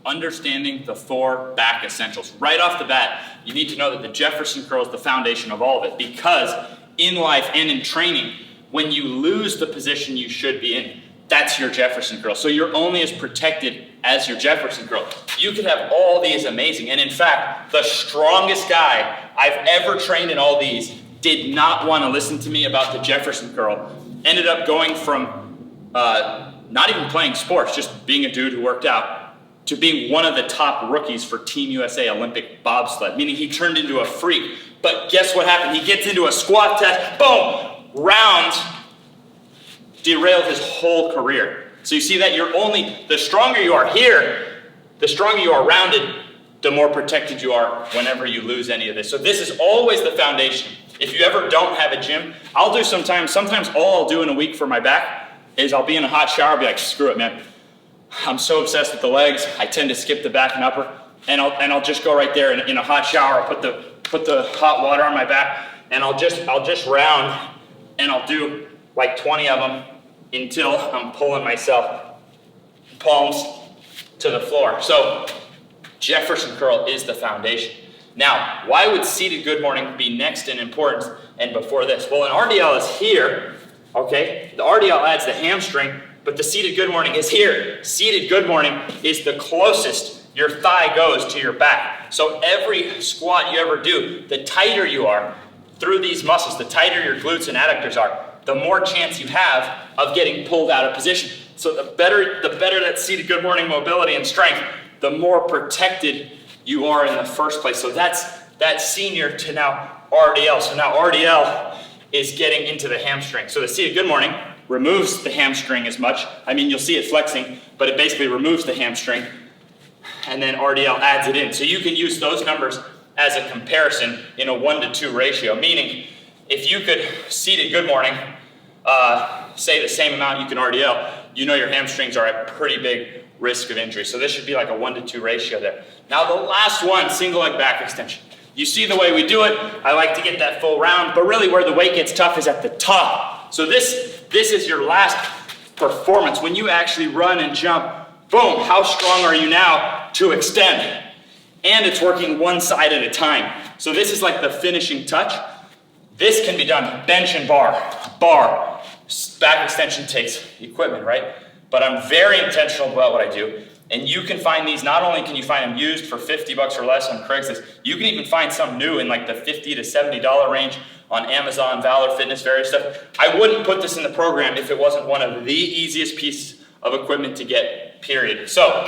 understanding the 4 back essentials. Right off the bat, you need to know that the Jefferson curl is the foundation of all of it, because in life and in training, when you lose the position you should be in, that's your Jefferson curl. So you're only as protected as your Jefferson curl. You can have all these amazing, and in fact, the strongest guy I've ever trained in all these did not want to listen to me about the Jefferson curl. Ended up going from not even playing sports, just being a dude who worked out, to being one of the top rookies for Team USA Olympic bobsled, meaning he turned into a freak. But guess what happened? He gets into a squat test, boom, round, derailed his whole career. So you see that the stronger you are here, the stronger you are rounded, the more protected you are whenever you lose any of this. So this is always the foundation. If you ever don't have a gym, I'll do sometimes all I'll do in a week for my back is I'll be in a hot shower, be like, screw it, man. I'm so obsessed with the legs, I tend to skip the back and upper, and I'll just go right there in a hot shower. I'll put the hot water on my back, and I'll just round, and I'll do like 20 of them until I'm pulling myself palms to the floor. So Jefferson curl is the foundation. Now, why would seated good morning be next in importance and before this? Well, an RDL is here, okay? The RDL adds the hamstring, but the seated good morning is here. Seated good morning is the closest your thigh goes to your back. So every squat you ever do, the tighter you are through these muscles, the tighter your glutes and adductors are, the more chance you have of getting pulled out of position. So the better that seated good morning mobility and strength, the more protected you are in the first place. So that's senior to now RDL. So now RDL is getting into the hamstring. So the seated good morning removes the hamstring as much. I mean, you'll see it flexing, but it basically removes the hamstring. And then RDL adds it in. So you can use those numbers as a comparison in a 1-to-2 ratio, meaning if you could seated good morning, say the same amount you can RDL, you know your hamstrings are at pretty big risk of injury. So this should be like a 1-to-2 ratio there. Now the last one, single leg back extension. You see the way we do it. I like to get that full round, but really where the weight gets tough is at the top. So this is your last performance. When you actually run and jump, boom, how strong are you now to extend? And it's working one side at a time. So this is like the finishing touch. This can be done bench and bar. Back extension takes equipment, right? But I'm very intentional about what I do. And you can find these, not only can you find them used for $50 or less on Craigslist, you can even find some new in like the $50 to $70 range on Amazon, Valor Fitness, various stuff. I wouldn't put this in the program if it wasn't one of the easiest pieces of equipment to get, period. So,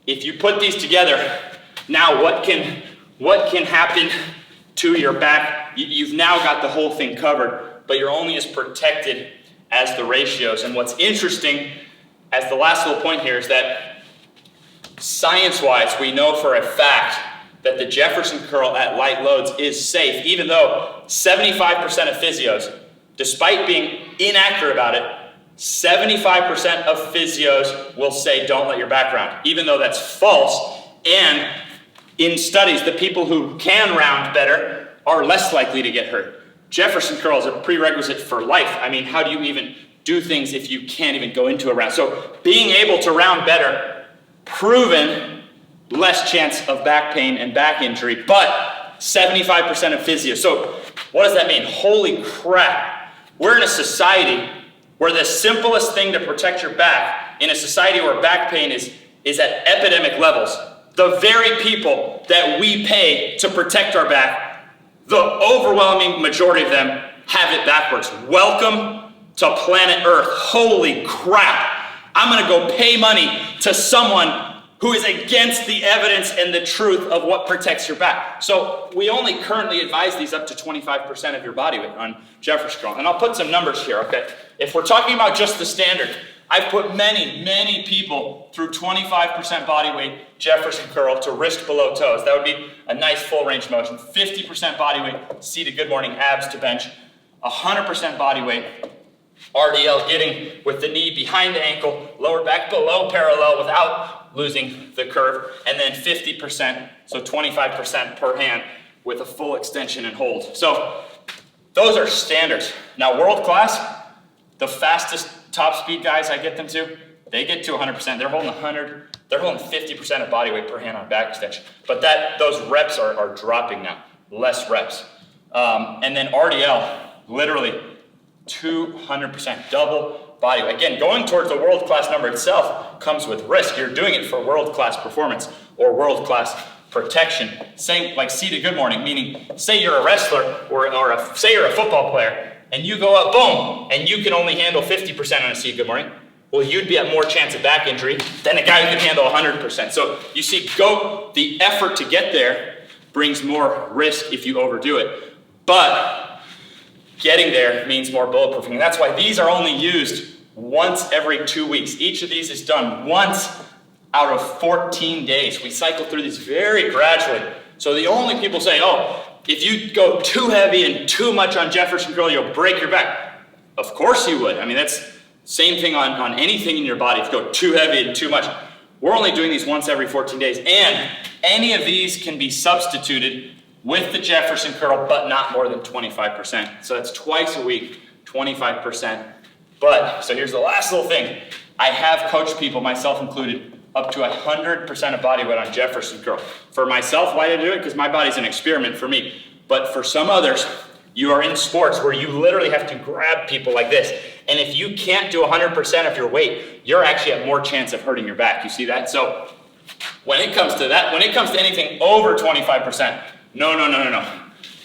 if you put these together, now what can happen to your back? You've now got the whole thing covered, but you're only as protected as the ratios. And what's interesting, as the last little point here, is that science-wise, we know for a fact that the Jefferson curl at light loads is safe, even though 75% of physios, despite being inaccurate about it, 75% of physios will say don't let your back round, even though that's false. And in studies, the people who can round better are less likely to get hurt. Jefferson curl is a prerequisite for life. I mean, how do you even do things if you can't even go into a round? So being able to round better, proven, less chance of back pain and back injury, but 75% of physio. So what does that mean? Holy crap. We're in a society where the simplest thing to protect your back, in a society where back pain is at epidemic levels, the very people that we pay to protect our back, the overwhelming majority of them have it backwards. Welcome to planet Earth. Holy crap. I'm gonna go pay money to someone who is against the evidence and the truth of what protects your back. So we only currently advise these up to 25% of your body weight on Jefferson curl. And I'll put some numbers here, okay? If we're talking about just the standard, I've put many people through 25% body weight Jefferson curl to wrist below toes. That would be a nice full range motion. 50% body weight, seated good morning, abs to bench. 100% body weight, RDL getting with the knee behind the ankle, lower back below parallel without losing the curve, and then 50%, so 25% per hand with a full extension and hold. So those are standards. Now world class, the fastest top speed guys I get them to, They get to 100%. They're holding 100. They're holding 50% of body weight per hand on back extension. But those reps are dropping now. Less reps. And then RDL, literally 200%, double body weight. Again, going towards the world-class number itself comes with risk. You're doing it for world-class performance or world-class protection. Same like C to good morning, meaning say you're a wrestler or say you're a football player and you go up, boom, and you can only handle 50% on a C to good morning. Well, you'd be at more chance of back injury than a guy who can handle 100%. So you see, the effort to get there brings more risk if you overdo it. But getting there means more bulletproofing. And that's why these are only used once every 2 weeks. Each of these is done once out of 14 days. We cycle through these very gradually. So the only people say, oh, if you go too heavy and too much on Jefferson curl, you'll break your back. Of course you would. I mean, that's same thing on anything in your body. If you go too heavy and too much. We're only doing these once every 14 days. And any of these can be substituted with the Jefferson curl, but not more than 25%. So that's twice a week, 25%. But, so here's the last little thing. I have coached people, myself included, up to 100% of body weight on Jefferson curl. For myself, why did I do it? Because my body's an experiment for me. But for some others, you are in sports where you literally have to grab people like this. And if you can't do 100% of your weight, you're actually at more chance of hurting your back. You see that? So when it comes to that, when it comes to anything over 25%, no.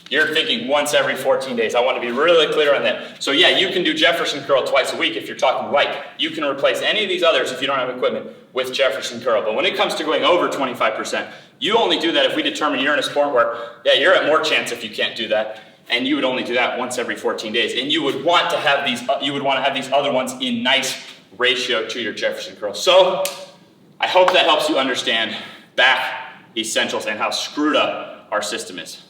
You're thinking once every 14 days. I want to be really clear on that. So yeah, you can do Jefferson curl twice a week if you're talking light. You can replace any of these others if you don't have equipment with Jefferson curl. But when it comes to going over 25%, you only do that if we determine you're in a sport where, yeah, you're at more chance if you can't do that. And you would only do that once every 14 days. And you would want to have these, other ones in nice ratio to your Jefferson curl. So I hope that helps you understand back essentials and how screwed up our system is.